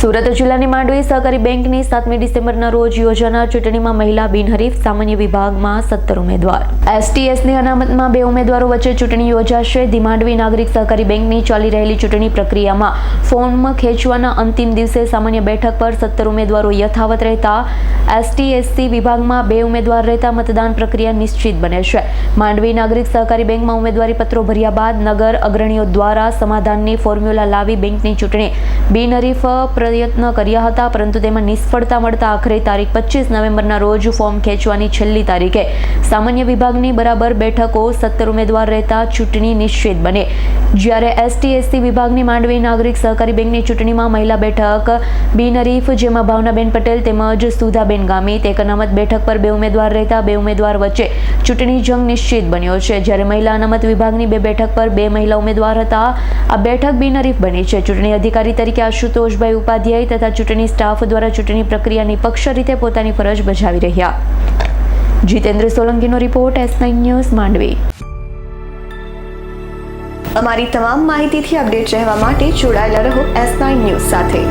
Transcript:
સુરત જિલ્લાની માંડવી સહકારી બેંકની 7મી ડિસેમ્બરના રોજ યોજાનાર ચૂંટણીમાં મહિલા બિનહરીફ સામાન્ય વિભાગમાં 17 ઉમેદવાર. STSની અનામતમાં 2 ઉમેદવારો વચ્ચે ચૂંટણી યોજાશે. ધી માંડવી નાગરિક સહકારી બેંકની ચાલી રહેલી ચૂંટણી પ્રક્રિયામાં ફોર્મ ખેંચવાના અંતિમ દિવસે સામાન્ય બેઠક પર 17 ઉમેદવારો યથાવત રહેતા ST/SC વિભાગમાં 2 ઉમેદવાર રહેતા મતદાન પ્રક્રિયા નિશ્ચિત બને છે. માંડવી નાગરિક સહકારી બેંકમાં ઉમેદવારી પત્રો ભર્યા બાદ નગર અગ્રણીઓ દ્વારા સમાધાનની ફોર્મ્યુલા લાવી બેંકની ચૂંટણી બિનહરીફ પ્રયત્ન કર્યા હતા, પરંતુ તેમાં નિષ્ફળતા મળતા આખરે તારીખ 25 નવેમ્બરના રોજ ફોર્મ ખેંચવાની છેલ્લી તારીખે સામાન્ય વિભાગની બરાબર બેઠકો 17 ઉમેદવાર રહેતા ચૂંટણી નિશ્ચિત બને. જ્યારે ST/SC વિભાગની માંડવી નાગરિક સહકારી બેંકની ચૂંટણીમાં મહિલા બેઠક બિનહરીફ, જેમાં ભાવનાબેન પટેલ તેમજ સુધાબેન ગામિત, એક અનામત બેઠક પર 2 ઉમેદવાર રહેતા 2 ઉમેદવાર વચ્ચે ચૂંટણી જંગ નિશ્ચિત બન્યો છે. જ્યારે મહિલા અનામત વિભાગની 2 બેઠક પર 2 મહિલા ઉમેદવાર હતા. આ બેઠક બિનહરીફ બની છે. ચૂંટણી અધિકારી તરીકે આશુતોષભાઈ ઉપાધ્યાય તથા ચૂંટણી સ્ટાફ દ્વારા ચૂંટણી પ્રક્રિયા નિષ્પક્ષ રીતે પોતાની ફરજ બજાવી રહ્યા. જીતેન્દ્ર સોલંકીનો રિપોર્ટ, S9 ન્યૂઝ, માંડવી. અમારી તમામ માહિતીથી અપડેટ રહેવા માટે જોડાયેલા રહો S9 ન્યૂઝ સાથે.